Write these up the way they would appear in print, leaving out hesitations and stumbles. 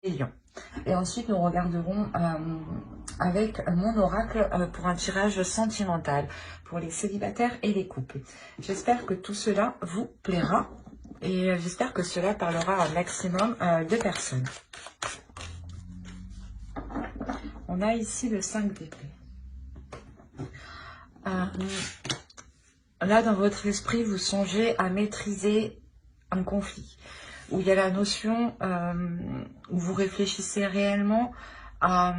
Lion. Et ensuite, nous regarderons avec mon oracle pour un tirage sentimental pour les célibataires et les couples. J'espère que tout cela vous plaira et j'espère que cela parlera à un maximum de personnes. On a ici le 5 d'épée. Là, dans votre esprit, vous songez à maîtriser un conflit, où il y a la notion où vous réfléchissez réellement à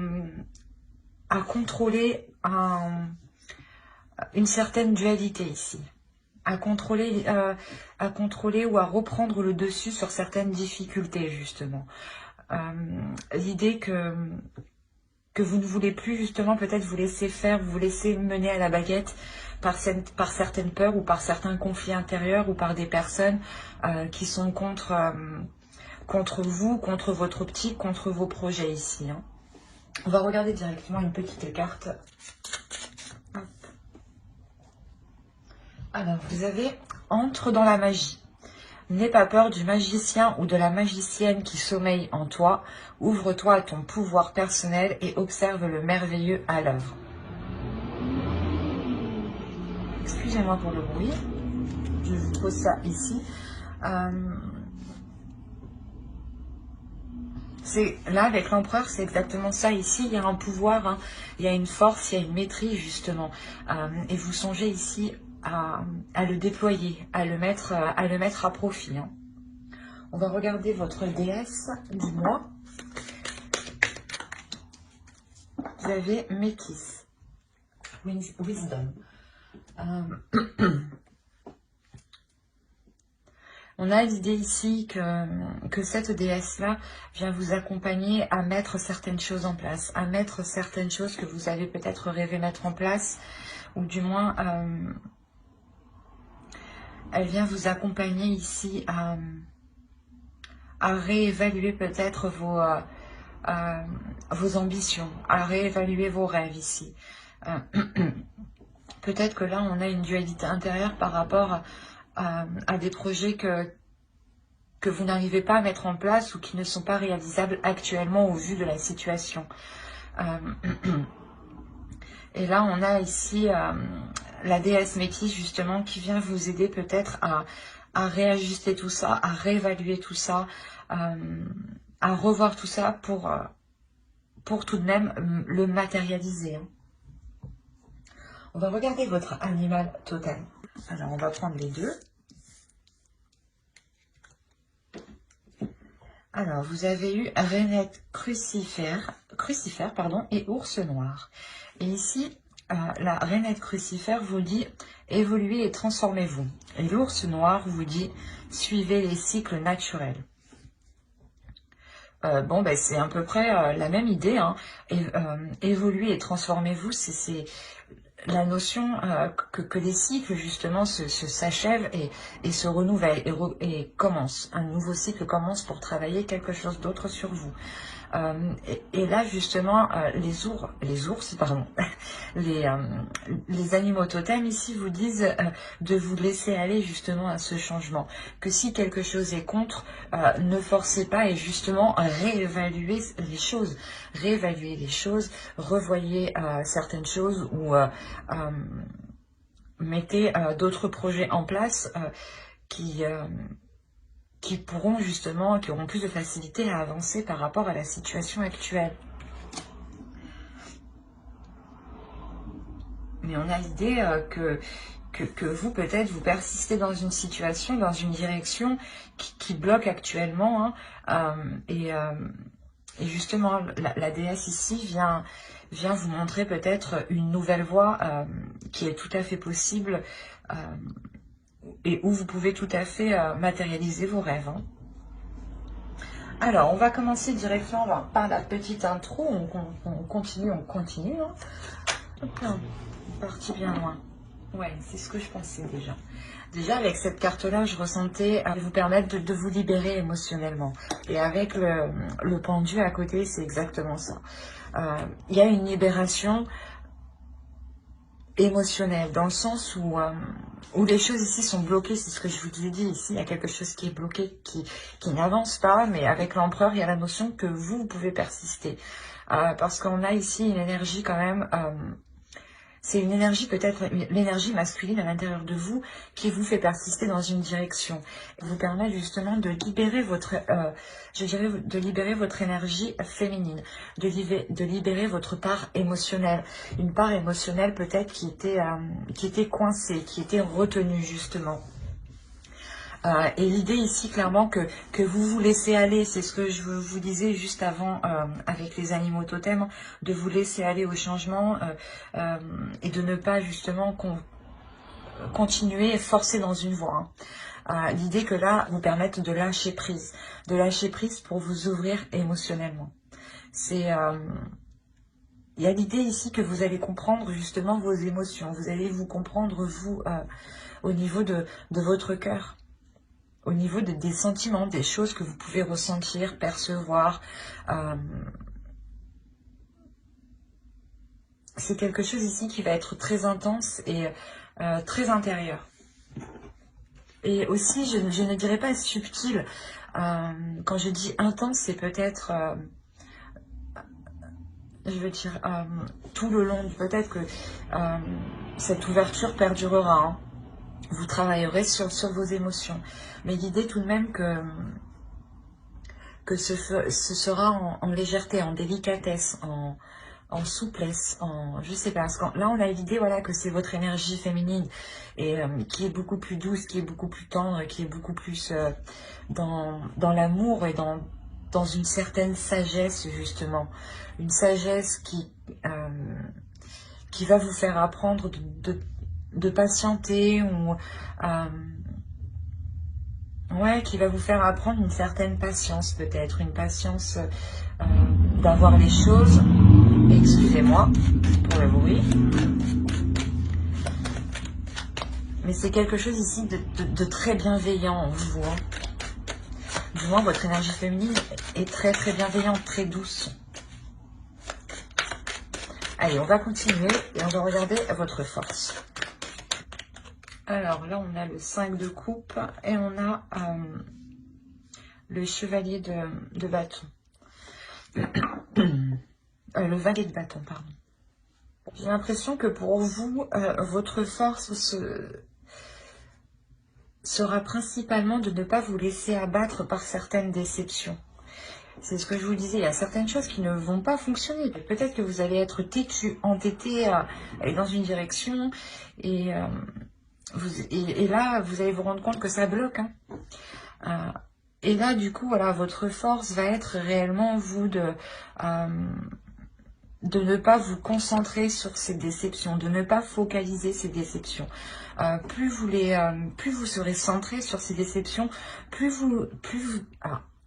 contrôler une certaine dualité ici, à contrôler ou à reprendre le dessus sur certaines difficultés, justement. L'idée que vous ne voulez plus justement peut-être vous laisser faire, vous laisser mener à la baguette par certaines peurs ou par certains conflits intérieurs ou par des personnes qui sont contre vous, contre votre optique, contre vos projets ici. Hein. On va regarder directement une petite carte. Hop. Alors, vous avez « Entre dans la magie ». N'aie pas peur du magicien ou de la magicienne qui sommeille en toi. Ouvre-toi à ton pouvoir personnel et observe le merveilleux à l'œuvre. Excusez-moi pour le bruit. Je vous pose ça ici. Là, avec l'empereur, c'est exactement ça. Ici, il y a un pouvoir, hein, il y a une force, il y a une maîtrise, justement. Et vous songez ici à le déployer, à le mettre à profit. Hein. On va regarder votre déesse du mois. Vous avez Métis, Wisdom. On a l'idée ici que cette déesse-là vient vous accompagner à mettre certaines choses en place, à mettre certaines choses que vous avez peut-être rêvé mettre en place, ou du moins, elle vient vous accompagner ici à réévaluer peut-être vos ambitions, à réévaluer vos rêves ici. Peut-être que là, on a une dualité intérieure par rapport à des projets que vous n'arrivez pas à mettre en place ou qui ne sont pas réalisables actuellement au vu de la situation. Et là, on a ici la déesse Métis, justement, qui vient vous aider peut-être à réajuster tout ça, à réévaluer tout ça, à revoir tout ça pour tout de même le matérialiser. Hein. On va regarder votre animal totem. Alors, on va prendre les deux. Alors, vous avez eu rainette crucifère et ours noir. Et ici, la rainette crucifère vous dit « évoluez et transformez-vous ». Et l'ours noir vous dit « suivez les cycles naturels ». Bon, ben, c'est à peu près la même idée. Hein. Évoluez et transformez-vous, c'est la notion que les cycles, justement, s'achèvent et se renouvellent et commencent. Un nouveau cycle commence pour travailler quelque chose d'autre sur vous. Et là, justement, les ours, pardon, les animaux totems ici vous disent de vous laisser aller justement à ce changement. Que si quelque chose est contre, ne forcez pas et justement réévaluer les choses. Réévaluer les choses, revoyez certaines choses ou mettez d'autres projets en place qui pourront justement, qui auront plus de facilité à avancer par rapport à la situation actuelle. Mais on a l'idée que vous, peut-être, vous persistez dans une situation, dans une direction qui bloque actuellement. Hein, et justement, la déesse ici vient vous montrer peut-être une nouvelle voie qui est tout à fait possible et où vous pouvez tout à fait matérialiser vos rêves. Hein. Alors, on va commencer directement par la petite intro. On continue. Hein. Hop là, on est parti bien loin. Ouais, c'est ce que je pensais déjà. Déjà, avec cette carte-là, je ressentais vous permettre de vous libérer émotionnellement. Et avec le pendu à côté, c'est exactement ça. Il y a une libération émotionnel, dans le sens où les choses ici sont bloquées. C'est ce que je vous ai dit ici, il y a quelque chose qui est bloqué, qui n'avance pas, mais avec l'empereur, il y a la notion que vous pouvez persister. Parce qu'on a ici une énergie quand même... c'est une énergie, peut-être l'énergie masculine à l'intérieur de vous, qui vous fait persister dans une direction. Vous permet justement de libérer votre, je dirais, de libérer votre énergie féminine, de libérer votre part émotionnelle. Une part émotionnelle peut-être qui était coincée, qui était retenue justement. Et l'idée ici, clairement, que vous vous laissez aller, c'est ce que je vous disais juste avant avec les animaux totems, de vous laisser aller au changement et de ne pas justement continuer et forcer dans une voie. L'idée que là, vous permette de lâcher prise pour vous ouvrir émotionnellement. C'est... il y a l'idée ici que vous allez comprendre justement vos émotions, vous allez vous comprendre vous au niveau de votre cœur. Au niveau des sentiments, des choses que vous pouvez ressentir, percevoir. C'est quelque chose ici qui va être très intense et très intérieur. Et aussi, je ne dirais pas subtil. Quand je dis intense, c'est peut-être... je veux dire, tout le long, peut-être que cette ouverture perdurera. Hein. Vous travaillerez sur vos émotions. Mais l'idée tout de même que ce sera en légèreté, en délicatesse, en souplesse, je sais pas. Parce que là, on a l'idée voilà, que c'est votre énergie féminine et qui est beaucoup plus douce, qui est beaucoup plus tendre, qui est beaucoup plus dans l'amour et dans une certaine sagesse, justement. Une sagesse qui va vous faire apprendre de patienter ou ouais, qui va vous faire apprendre une certaine patience peut-être, une patience d'avoir les choses. Excusez-moi pour le bruit. Mais c'est quelque chose ici de très bienveillant en vous. Hein. Du moins, votre énergie féminine est très très bienveillante, très douce. Allez, on va continuer et on va regarder votre force. Alors là, on a le 5 de coupe et on a le chevalier de bâton. Le valet de bâton, pardon. J'ai l'impression que pour vous, votre force sera principalement de ne pas vous laisser abattre par certaines déceptions. C'est ce que je vous disais, il y a certaines choses qui ne vont pas fonctionner. Peut-être que vous allez être têtu, entêté à aller dans une direction et là, vous allez vous rendre compte que ça bloque. Hein. Et là, du coup, voilà, votre force va être réellement, vous, de ne pas vous concentrer sur ces déceptions, de ne pas focaliser ces déceptions. Plus vous serez centré sur ces déceptions, plus vous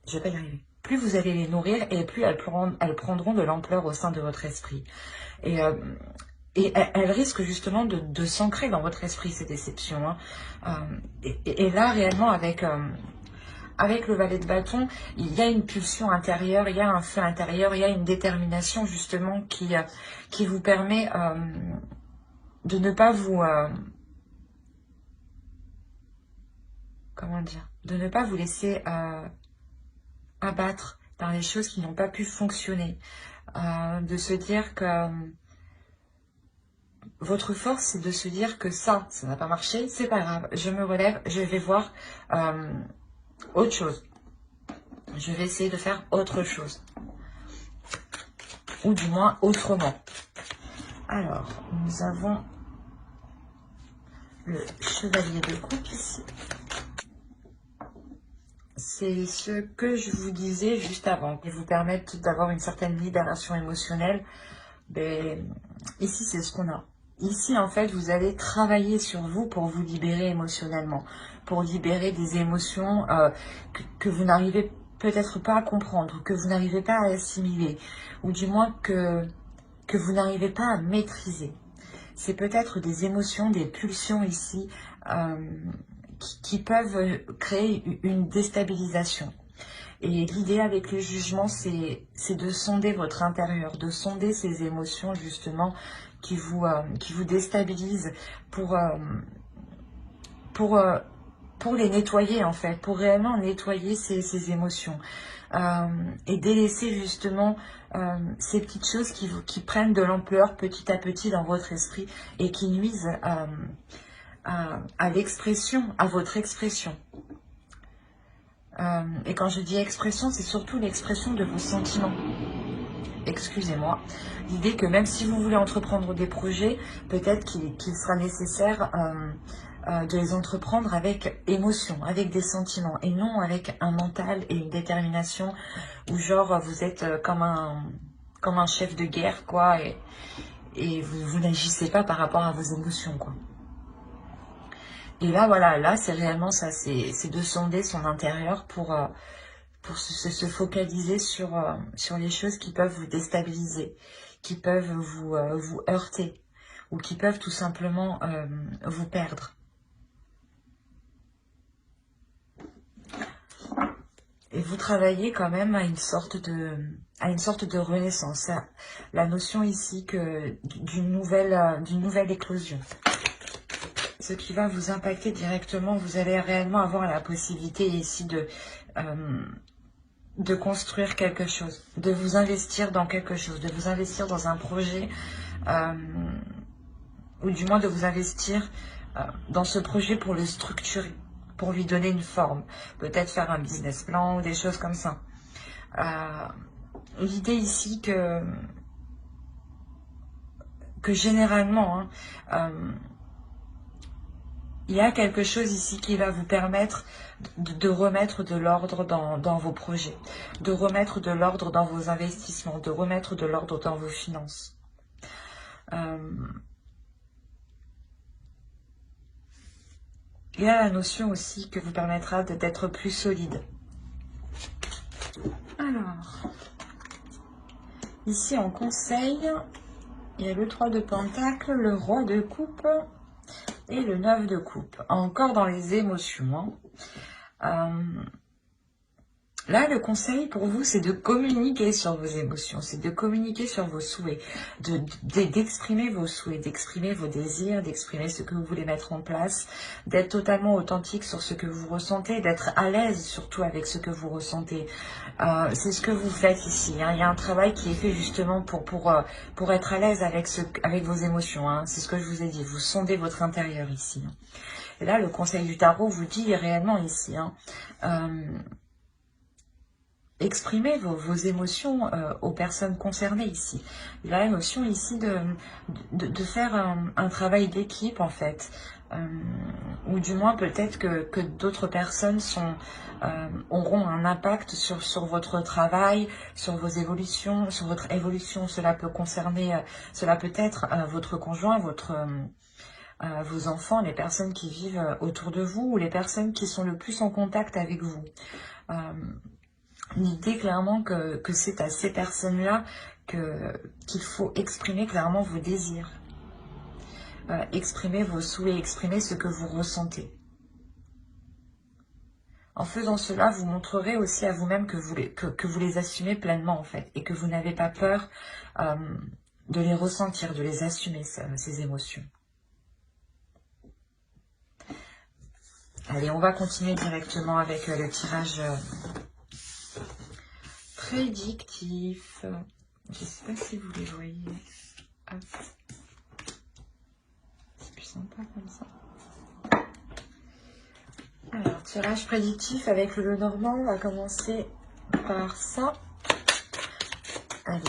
je vais pas y arriver. Plus vous allez les nourrir et plus elles prendront de l'ampleur au sein de votre esprit. Et elles risquent justement de s'ancrer dans votre esprit, ces déceptions. Hein. Et là, réellement, avec le valet de bâton, il y a une pulsion intérieure, il y a un feu intérieur, il y a une détermination justement qui vous permet de ne pas vous... comment dire, de ne pas vous laisser abattre par les choses qui n'ont pas pu fonctionner. De se dire que votre force, c'est de se dire que ça n'a pas marché, c'est pas grave, je me relève, je vais voir autre chose. Je vais essayer de faire autre chose. Ou du moins autrement. Alors, nous avons le chevalier de coupe ici. C'est ce que je vous disais juste avant, qui vous permettent d'avoir une certaine libération émotionnelle. Mais ici, c'est ce qu'on a. Ici, en fait, vous allez travailler sur vous pour vous libérer émotionnellement, pour libérer des émotions que vous n'arrivez peut-être pas à comprendre, que vous n'arrivez pas à assimiler, ou du moins que vous n'arrivez pas à maîtriser. C'est peut-être des émotions, des pulsions ici qui peuvent créer une déstabilisation. Et l'idée avec le jugement, c'est de sonder votre intérieur, de sonder ces émotions justement qui vous déstabilisent pour, pour, euh, pour les nettoyer en fait, pour réellement nettoyer ces émotions. Et délaisser justement ces petites choses qui prennent de l'ampleur petit à petit dans votre esprit et qui nuisent à l'expression, à votre expression. Et quand je dis expression, c'est surtout l'expression de vos sentiments. Excusez-moi. L'idée que même si vous voulez entreprendre des projets, peut-être qu'il sera nécessaire de les entreprendre avec émotion, avec des sentiments, et non avec un mental et une détermination où genre vous êtes comme un chef de guerre, quoi, et vous n'agissez pas par rapport à vos émotions, quoi. Et là, voilà, là, c'est réellement ça, c'est de sonder son intérieur pour se focaliser sur les choses qui peuvent vous déstabiliser, qui peuvent vous heurter, ou qui peuvent tout simplement vous perdre. Et vous travaillez quand même à une sorte de renaissance. La notion ici d'une nouvelle éclosion. Ce qui va vous impacter directement, vous allez réellement avoir la possibilité ici de construire quelque chose, de vous investir dans quelque chose, de vous investir dans un projet, ou du moins de vous investir dans ce projet pour le structurer, pour lui donner une forme, peut-être faire un business plan ou des choses comme ça. L'idée ici que généralement, il y a quelque chose ici qui va vous permettre de remettre de l'ordre dans vos projets, de remettre de l'ordre dans vos investissements, de remettre de l'ordre dans vos finances. Il y a la notion aussi que vous permettra d'être plus solide. Alors, ici en conseil, il y a le 3 de Pentacle, le roi de coupe et le 9 de coupe. Encore dans les émotions. Là, le conseil pour vous, c'est de communiquer sur vos émotions, c'est de communiquer sur vos souhaits, d'exprimer vos souhaits, d'exprimer vos désirs, d'exprimer ce que vous voulez mettre en place, d'être totalement authentique sur ce que vous ressentez, d'être à l'aise surtout avec ce que vous ressentez. C'est ce que vous faites ici. Hein. Il y a un travail qui est fait justement pour être à l'aise avec vos émotions. Hein. C'est ce que je vous ai dit. Vous sondez votre intérieur ici. Et là, le conseil du tarot vous dit réellement ici. Hein, exprimez vos émotions aux personnes concernées ici. Il y a la notion ici de faire un travail d'équipe en fait. Ou du moins peut-être que d'autres personnes auront un impact sur votre travail, sur vos évolutions, sur votre évolution. Cela peut concerner, cela peut être votre conjoint, vos enfants, les personnes qui vivent autour de vous ou les personnes qui sont le plus en contact avec vous. L'idée clairement que c'est à ces personnes-là qu'il faut exprimer clairement vos désirs, exprimer vos souhaits, exprimer ce que vous ressentez. En faisant cela, vous montrerez aussi à vous-même que vous les assumez pleinement en fait, et que vous n'avez pas peur de les ressentir, de les assumer, ces émotions. Allez, on va continuer directement avec le tirage prédictif. Je ne sais pas si vous les voyez. Hop. C'est plus sympa comme ça. Alors, tirage prédictif avec le Lenormand. On va commencer par ça. Allez.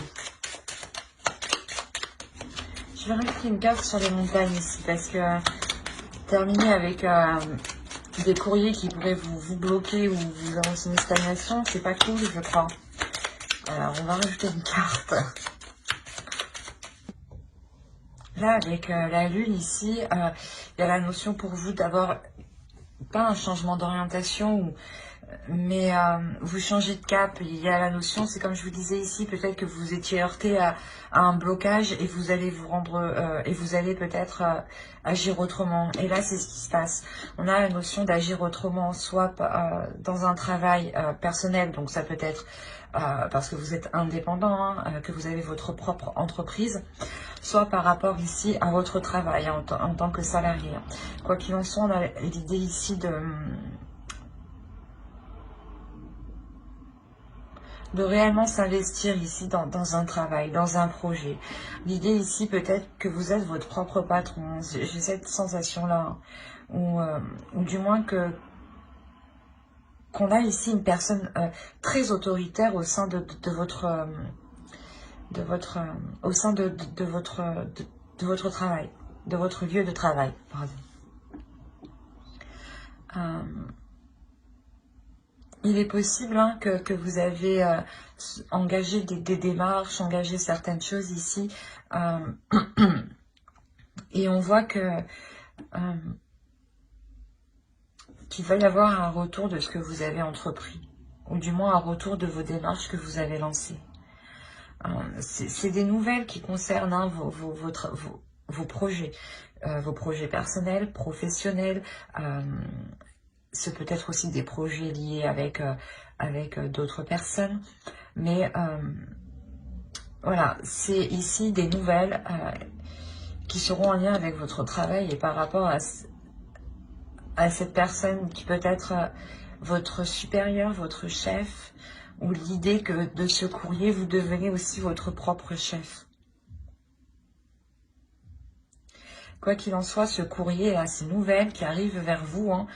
Je vais rajouter une carte sur les montagnes ici parce que terminer avec des courriers qui pourraient vous bloquer ou vous annoncer une stagnation, c'est pas cool, je crois. Alors, on va rajouter une carte. Là, avec la lune ici, il y a la notion pour vous d'avoir pas un changement d'orientation ou vous changez de cap. Il y a la notion, c'est comme je vous disais ici, peut-être que vous étiez heurté à un blocage et vous allez vous rendre et vous allez peut-être agir autrement. Et là, c'est ce qui se passe. On a la notion d'agir autrement, soit dans un travail personnel, donc ça peut être parce que vous êtes indépendant, hein, que vous avez votre propre entreprise, soit par rapport ici à votre travail en tant que salarié. Quoi qu'il en soit, on a l'idée ici de réellement s'investir ici dans un travail, dans un projet. L'idée ici peut-être que vous êtes votre propre patron. J'ai cette sensation-là, hein, ou du moins qu'on a ici une personne très autoritaire au sein de votre au sein de votre travail, de votre lieu de travail, pardon. Il est possible hein, que vous avez engagé des démarches, engagé certaines choses ici, et on voit qu'il va y avoir un retour de ce que vous avez entrepris, ou du moins un retour de vos démarches que vous avez lancées. C'est des nouvelles qui concernent hein, vos projets personnels, professionnels. Ce peut être aussi des projets liés avec d'autres personnes. Mais voilà, c'est ici des nouvelles qui seront en lien avec votre travail et par rapport à cette personne qui peut être votre supérieur, votre chef, ou l'idée que de ce courrier, vous devenez aussi votre propre chef. Quoi qu'il en soit, ce courrier, là, ces nouvelles qui arrivent vers vous, hein,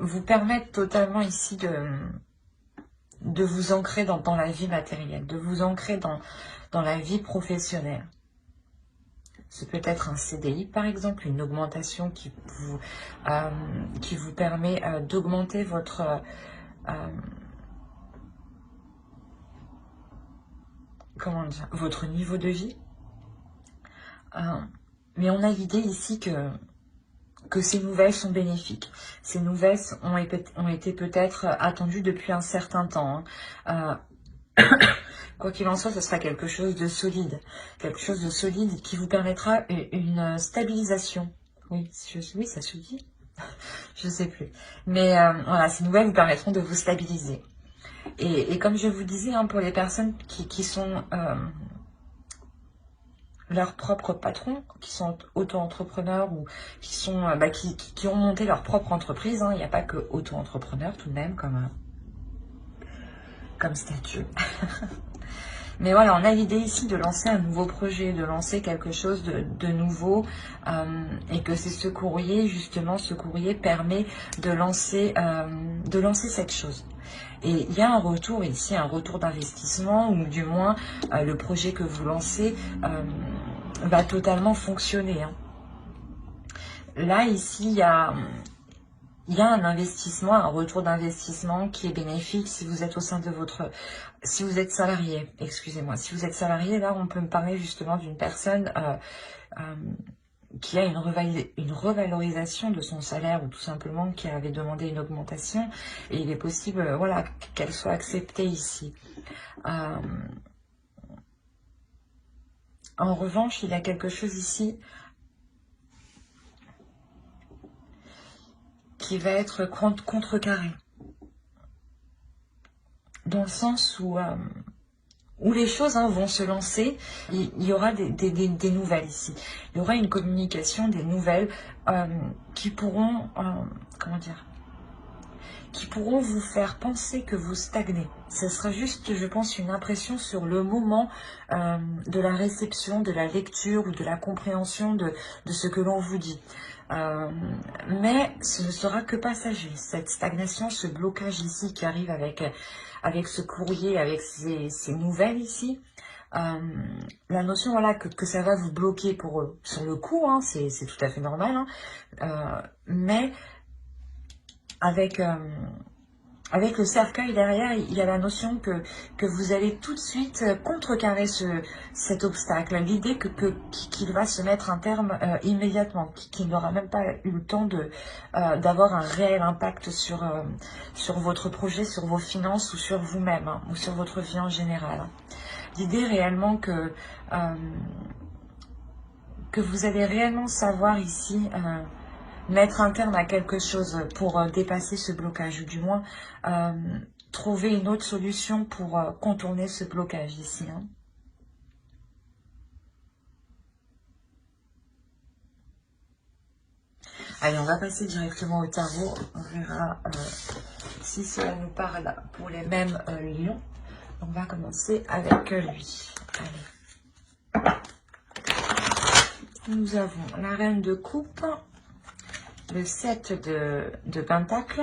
vous permettent totalement ici de vous ancrer dans la vie matérielle, de vous ancrer dans la vie professionnelle. Ce peut être un CDI, par exemple, une augmentation qui vous permet d'augmenter votre... comment dire, votre niveau de vie. Mais on a l'idée ici que ces nouvelles sont bénéfiques. Ces nouvelles ont été peut-être attendues depuis un certain temps. Hein. Quoi qu'il en soit, ce sera quelque chose de solide. Quelque chose de solide qui vous permettra une stabilisation. Oui, oui, ça se dit. Je ne sais plus. Mais voilà, ces nouvelles vous permettront de vous stabiliser. Et comme je vous disais, hein, pour les personnes qui sont leurs propres patrons, qui sont auto-entrepreneurs ou qui sont qui ont monté leur propre entreprise, hein, il n'y a pas que auto-entrepreneurs tout de même comme statut. Mais voilà, on a l'idée ici de lancer un nouveau projet, de lancer quelque chose de nouveau, et que c'est ce courrier, justement, ce courrier permet de lancer cette chose. Et il y a un retour ici, un retour d'investissement, ou du moins le projet que vous lancez va totalement fonctionner. Hein. Là, ici, il y a un investissement, un retour d'investissement qui est bénéfique si vous êtes au sein de votre... Si vous êtes salarié, excusez-moi. Si vous êtes salarié, là, on peut me parler justement d'une personne qui a une revalorisation de son salaire ou tout simplement qui avait demandé une augmentation. Et il est possible voilà, qu'elle soit acceptée ici. En revanche, il y a quelque chose ici qui va être contrecarré. Dans le sens où les choses vont se lancer, il y aura des nouvelles ici. Il y aura une communication, des nouvelles qui pourront, comment dire, qui pourront vous faire penser que vous stagnez. Ce sera juste, je pense, une impression sur le moment de la réception, de la lecture ou de la compréhension de ce que l'on vous dit. Mais ce ne sera que passager. Cette stagnation, ce blocage ici qui arrive avec ce courrier, avec ces nouvelles ici, la notion voilà que ça va vous bloquer pour eux. Sur le coup, hein, c'est tout à fait normal, hein, mais avec avec le cercueil derrière, il y a la notion que vous allez tout de suite contrecarrer cet obstacle. L'idée qu'il va se mettre un terme immédiatement, qu'il n'aura même pas eu le temps d'avoir un réel impact sur votre projet, sur vos finances ou sur vous-même, hein, ou sur votre vie en général. L'idée réellement que vous allez réellement savoir ici mettre un terme à quelque chose pour dépasser ce blocage, ou du moins trouver une autre solution pour contourner ce blocage ici. Hein. Allez, on va passer directement au tarot. On verra si cela nous parle pour les mêmes lions. On va commencer avec lui. Allez. Nous avons la reine de coupe, le 7 de pentacle,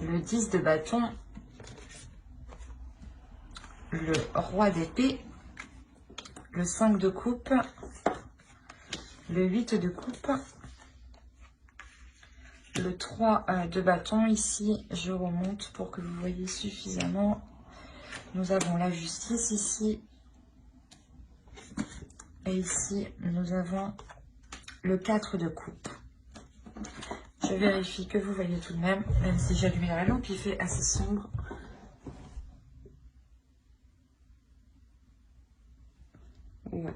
le 10 de bâton, le roi d'épée, le 5 de coupe, le 8 de coupe, le 3 de bâton. Ici, je remonte pour que vous voyez suffisamment. Nous avons la justice ici. Et ici, nous avons le 4 de coupe. Je vérifie que vous voyez tout de même si j'ai allumé la lampe, il fait assez sombre. Ouais,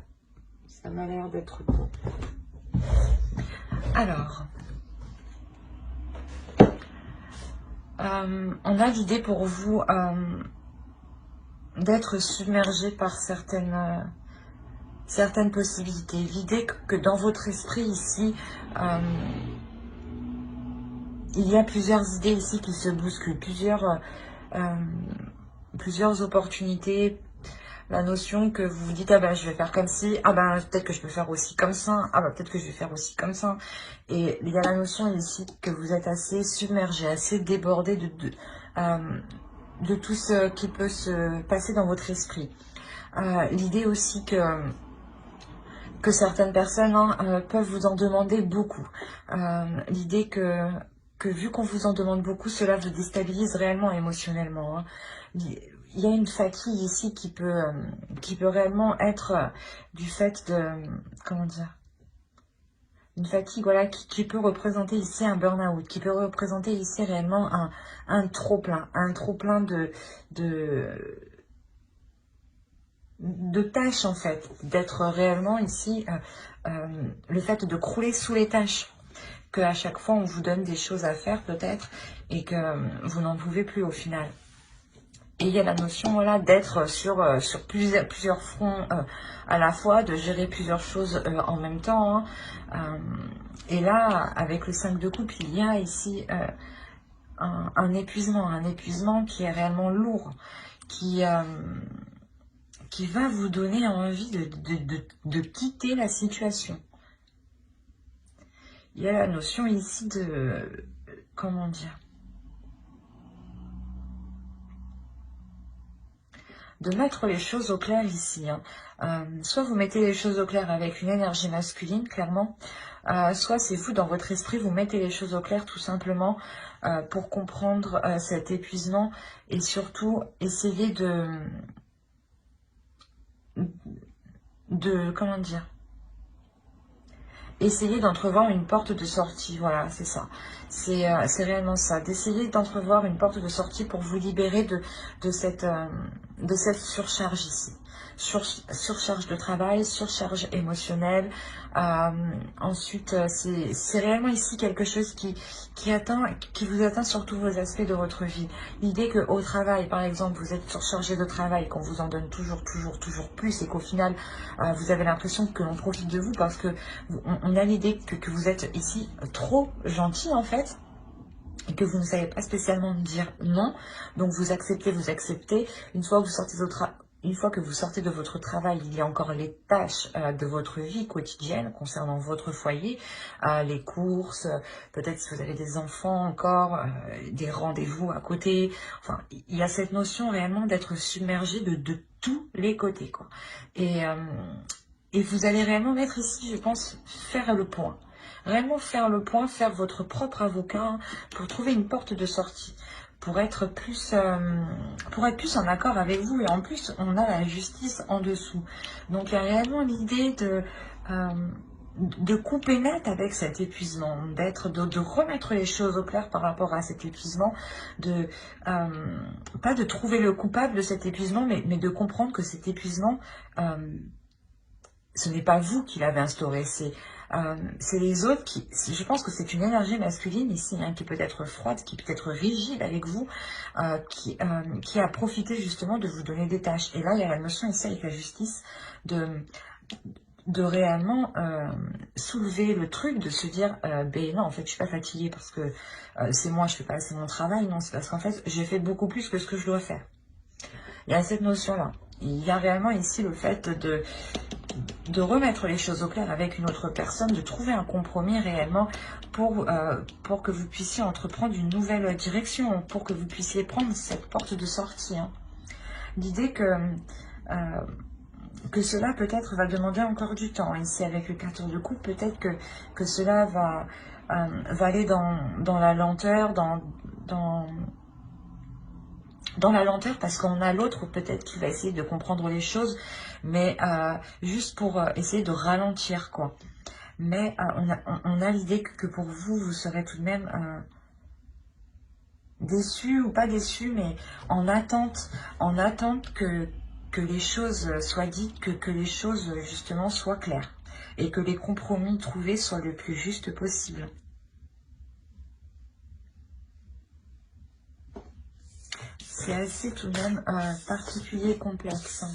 ça m'a l'air d'être bon. Alors, on a l'idée pour vous d'être submergé par certaines possibilités. L'idée que dans votre esprit ici, il y a plusieurs idées ici qui se bousculent, plusieurs opportunités. La notion que vous vous dites, ah ben je vais faire comme ci, ah ben peut-être que je peux faire aussi comme ça, ah ben peut-être que je vais faire aussi comme ça. Et il y a la notion ici que vous êtes assez submergé, assez débordé de tout ce qui peut se passer dans votre esprit. L'idée aussi que certaines personnes peuvent vous en demander beaucoup. L'idée que vu qu'on vous en demande beaucoup, cela vous déstabilise réellement émotionnellement. Hein. Il y a une fatigue ici qui peut réellement être du fait de, comment dire, une fatigue, voilà, qui peut représenter ici un burn-out, qui peut représenter ici réellement un trop-plein de tâches en fait, d'être réellement ici, le fait de crouler sous les tâches, qu'à chaque fois on vous donne des choses à faire peut-être, et que vous n'en pouvez plus au final. Et il y a la notion, voilà, d'être sur plusieurs fronts à la fois, de gérer plusieurs choses en même temps. Hein. Et là, avec le 5 de coupe, il y a ici un épuisement qui est réellement lourd, qui va vous donner envie de quitter la situation. Il y a la notion ici de, comment dire, de mettre les choses au clair ici. Hein. Soit vous mettez les choses au clair avec une énergie masculine, clairement, soit c'est vous, dans votre esprit, vous mettez les choses au clair tout simplement pour comprendre cet épuisement et surtout essayer comment dire, essayer d'entrevoir une porte de sortie. Voilà, c'est ça. C'est réellement ça. D'essayer d'entrevoir une porte de sortie pour vous libérer de cette surcharge ici. Surcharge de travail, surcharge émotionnelle. Ensuite, c'est réellement ici quelque chose qui vous atteint sur tous vos aspects de votre vie. L'idée qu'au travail, par exemple, vous êtes surchargé de travail, qu'on vous en donne toujours plus, et qu'au final, vous avez l'impression que l'on profite de vous parce que on a l'idée que vous êtes ici trop gentil en fait, et que vous ne savez pas spécialement dire non, donc vous acceptez. Une fois que vous sortez de votre travail, il y a encore les tâches de votre vie quotidienne concernant votre foyer, les courses, peut-être si vous avez des enfants encore, des rendez-vous à côté. Enfin, il y a cette notion réellement d'être submergé de tous les côtés, quoi. Et vous allez réellement mettre ici, je pense, faire le point. Réellement faire le point, faire votre propre avocat hein, pour trouver une porte de sortie, pour être plus en accord avec vous. Et en plus, on a la justice en dessous. Donc, il y a réellement l'idée de couper net avec cet épuisement, de remettre les choses au clair par rapport à cet épuisement, pas de trouver le coupable de cet épuisement, mais de comprendre que cet épuisement, ce n'est pas vous qui l'avez instauré, c'est les autres qui... Je pense que c'est une énergie masculine ici, hein, qui peut être froide, qui peut être rigide avec vous, qui a profité justement de vous donner des tâches. Et là, il y a la notion ici avec la justice de réellement soulever le truc, de se dire, ben non, en fait, je suis pas fatiguée parce que c'est moi, je fais pas assez mon travail. Non, c'est parce qu'en fait, j'ai fait beaucoup plus que ce que je dois faire. Il y a cette notion-là. Il y a réellement ici le fait de remettre les choses au clair avec une autre personne, de trouver un compromis réellement pour que vous puissiez entreprendre une nouvelle direction, pour que vous puissiez prendre cette porte de sortie. Hein. L'idée que cela peut-être va demander encore du temps. Ici, avec le 14 de coupe, peut-être que cela va aller dans la lenteur, dans la lenteur, parce qu'on a l'autre peut-être qui va essayer de comprendre les choses, mais juste pour essayer de ralentir, quoi. Mais on a l'idée que pour vous, vous serez tout de même déçu ou pas déçu, mais en attente que les choses soient dites, que les choses justement soient claires, et que les compromis trouvés soient le plus juste possible. C'est assez tout de même particulier, complexe.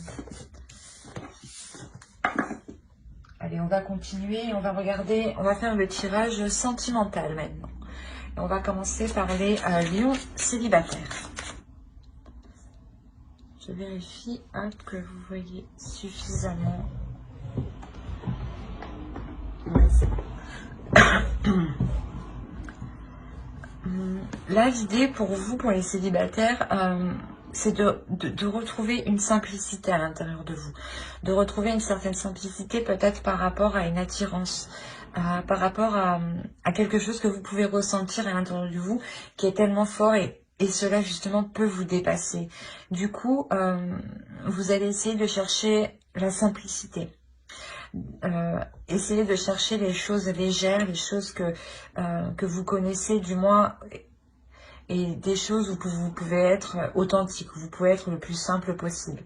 Allez, on va continuer, on va regarder, on va faire le tirage sentimental maintenant. Et on va commencer par les lions célibataires. Je vérifie que vous voyez suffisamment. Ouais, c'est bon. Là, l'idée pour vous, pour les célibataires, c'est de retrouver une simplicité à l'intérieur de vous. De retrouver une certaine simplicité peut-être par rapport à une attirance, par rapport à quelque chose que vous pouvez ressentir à l'intérieur de vous qui est tellement fort et cela justement peut vous dépasser. Du coup, vous allez essayer de chercher la simplicité. Essayez de chercher les choses légères, les choses que vous connaissez du moins, et des choses où vous pouvez être authentique, où vous pouvez être le plus simple possible.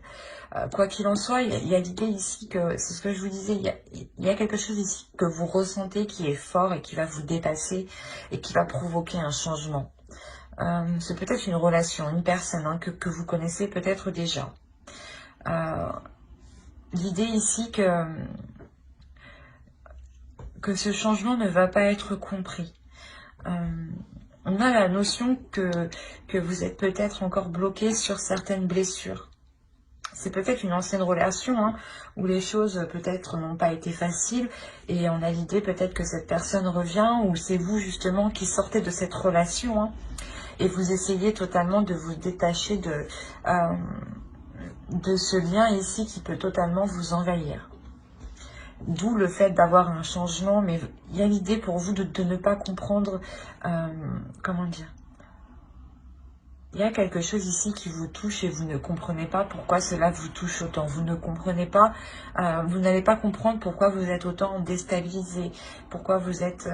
Quoi qu'il en soit, il y a l'idée ici que, c'est ce que je vous disais, il y a quelque chose ici que vous ressentez qui est fort et qui va vous dépasser et qui va provoquer un changement. C'est peut-être une relation, une personne hein, que vous connaissez peut-être déjà. L'idée ici que ce changement ne va pas être compris. On a la notion que vous êtes peut-être encore bloqué sur certaines blessures. C'est peut-être une ancienne relation hein, où les choses peut-être n'ont pas été faciles et on a l'idée peut-être que cette personne revient ou c'est vous justement qui sortez de cette relation hein, et vous essayez totalement de vous détacher de ce lien ici qui peut totalement vous envahir. D'où le fait d'avoir un changement, mais il y a l'idée pour vous de ne pas comprendre, comment dire, il y a quelque chose ici qui vous touche et vous ne comprenez pas pourquoi cela vous touche autant. Vous ne comprenez pas, vous n'allez pas comprendre pourquoi vous êtes autant déstabilisé, pourquoi vous êtes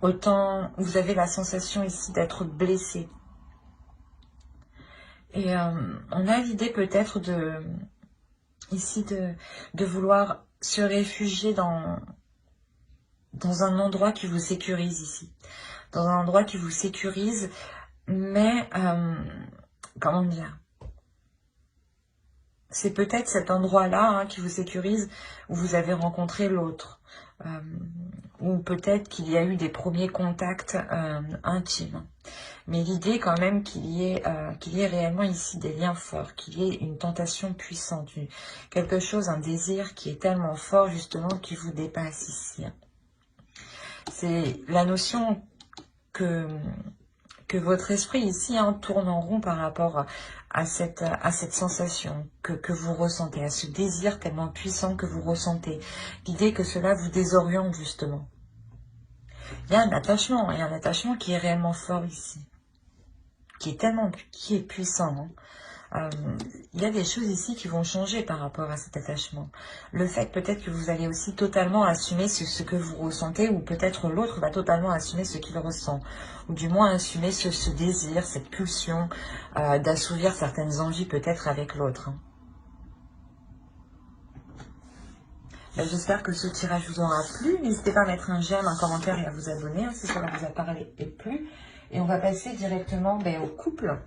autant, vous avez la sensation ici d'être blessé. Et on a l'idée peut-être ici de vouloir se réfugier dans un endroit qui vous sécurise ici. Dans un endroit qui vous sécurise, mais, comment dire, c'est peut-être cet endroit-là hein, qui vous sécurise où vous avez rencontré l'autre. Ou peut-être qu'il y a eu des premiers contacts intimes. Mais l'idée quand même qu'il y ait réellement ici des liens forts, qu'il y ait une tentation puissante, quelque chose, un désir qui est tellement fort justement qui vous dépasse ici. C'est la notion que votre esprit ici hein, tourne en rond par rapport à cette sensation que vous ressentez, à ce désir tellement puissant que vous ressentez. L'idée que cela vous désoriente justement. Il y a un attachement qui est réellement fort ici, qui est puissant, hein. Il y a des choses ici qui vont changer par rapport à cet attachement. Le fait peut-être que vous allez aussi totalement assumer ce que vous ressentez, ou peut-être l'autre va totalement assumer ce qu'il ressent, ou du moins assumer ce désir, cette pulsion d'assouvir certaines envies peut-être avec l'autre, hein. J'espère que ce tirage vous aura plu. N'hésitez pas à mettre un j'aime, un commentaire et à vous abonner, hein, si cela vous a parlé et plu. Et on va passer directement au couple.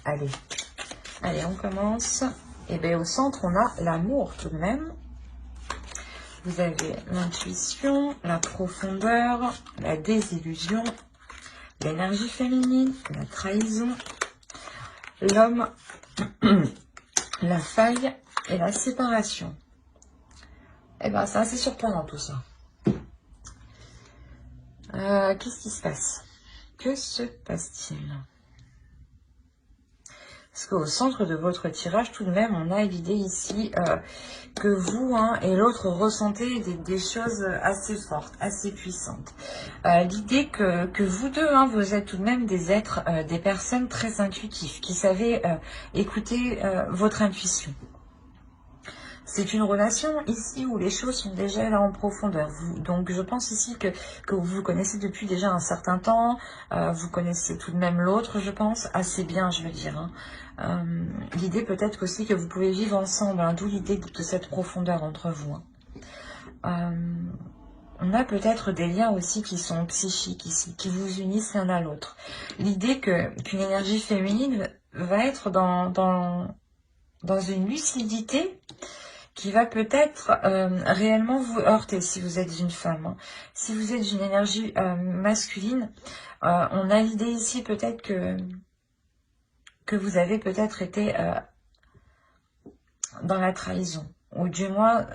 Allez, on commence. Et bien au centre, on a l'amour tout de même. Vous avez l'intuition, la profondeur, la désillusion, l'énergie féminine, la trahison, l'homme, la faille et la séparation. Et bien c'est assez surprenant tout ça. Qu'est-ce qui se passe? Que se passe-t-il? Parce qu'au centre de votre tirage, tout de même, on a l'idée ici que vous et l'autre ressentez des choses assez fortes, assez puissantes. L'idée que vous deux, vous êtes tout de même des êtres, des personnes très intuitives, qui savez écouter votre intuition. C'est une relation ici où les choses sont déjà là en profondeur. Donc je pense ici que vous vous connaissez depuis déjà un certain temps. Vous connaissez tout de même l'autre, je pense, assez bien, je veux dire. L'idée peut-être aussi que vous pouvez vivre ensemble, d'où l'idée de cette profondeur entre vous. On a peut-être des liens aussi qui sont psychiques ici, qui vous unissent l'un à l'autre. L'idée qu'une énergie féminine va être dans une lucidité qui va peut-être réellement vous heurter si vous êtes une femme. Si vous êtes d'une énergie masculine, on a l'idée ici peut-être que vous avez peut-être été dans la trahison. Ou du moins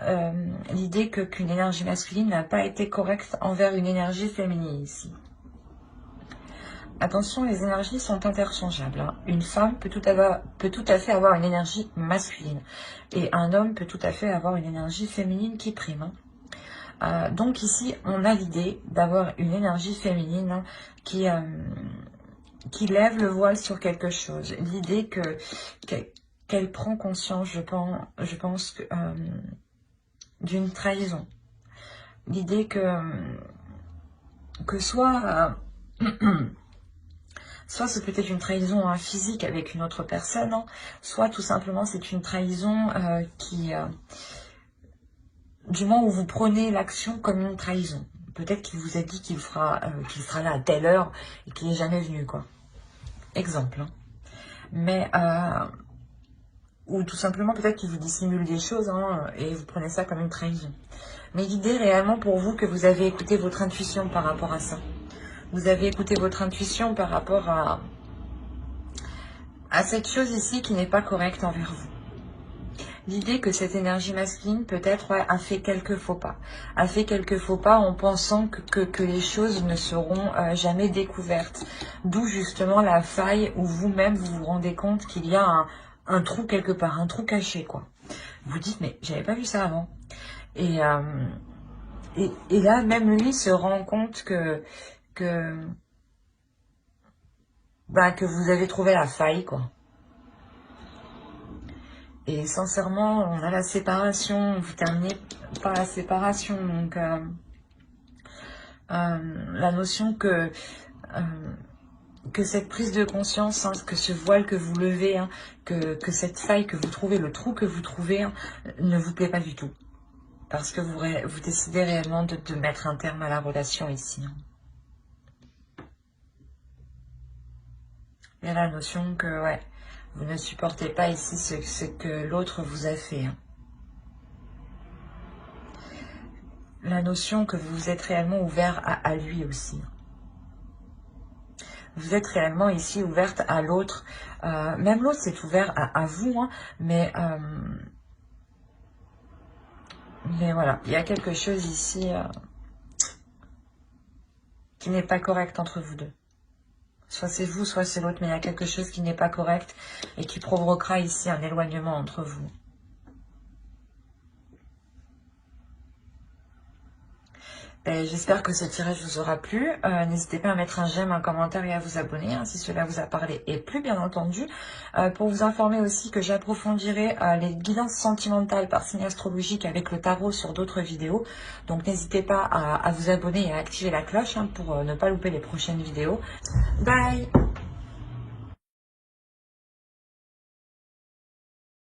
l'idée qu'une énergie masculine n'a pas été correcte envers une énergie féminine ici. Attention, les énergies sont interchangeables. Une femme peut tout à fait avoir une énergie masculine. Et un homme peut tout à fait avoir une énergie féminine qui prime. Donc ici, on a l'idée d'avoir une énergie féminine qui lève le voile sur quelque chose. L'idée qu'elle prend conscience, je pense d'une trahison. L'idée que soit... soit c'est peut-être une trahison physique avec une autre personne, soit tout simplement c'est une trahison du moment où vous prenez l'action comme une trahison. Peut-être qu'il vous a dit qu'il sera là à telle heure et qu'il n'est jamais venu, quoi. Exemple. Mais, ou tout simplement peut-être qu'il vous dissimule des choses et vous prenez ça comme une trahison. Mais l'idée réellement pour vous que vous avez écouté votre intuition par rapport à ça. Vous avez écouté votre intuition par rapport à cette chose ici qui n'est pas correcte envers vous. L'idée que cette énergie masculine peut-être a fait quelques faux pas. A fait quelques faux pas en pensant que les choses ne seront jamais découvertes. D'où justement la faille où vous-même vous vous rendez compte qu'il y a un trou quelque part, un trou caché, quoi. Vous dites, mais j'avais pas vu ça avant. Et là, même lui se rend compte que vous avez trouvé la faille, quoi. Et sincèrement, on a la séparation, vous terminez par la séparation, donc la notion que cette prise de conscience, que ce voile que vous levez, que cette faille que vous trouvez, le trou que vous trouvez, ne vous plaît pas du tout. Parce que vous décidez réellement de mettre un terme à la relation ici. Il y a la notion que, ouais, vous ne supportez pas ici ce que l'autre vous a fait. La notion que vous êtes réellement ouvert à lui aussi. Vous êtes réellement ici ouverte à l'autre. Même l'autre s'est ouvert à vous, mais voilà, il y a quelque chose ici qui n'est pas correct entre vous deux. Soit c'est vous, soit c'est l'autre, mais il y a quelque chose qui n'est pas correct et qui provoquera ici un éloignement entre vous. J'espère que ce tirage vous aura plu. N'hésitez pas à mettre un j'aime, un commentaire et à vous abonner si cela vous a parlé et plu, bien entendu. Pour vous informer aussi que j'approfondirai les guidances sentimentales par signe astrologique avec le tarot sur d'autres vidéos. Donc n'hésitez pas à vous abonner et à activer la cloche pour ne pas louper les prochaines vidéos. Bye!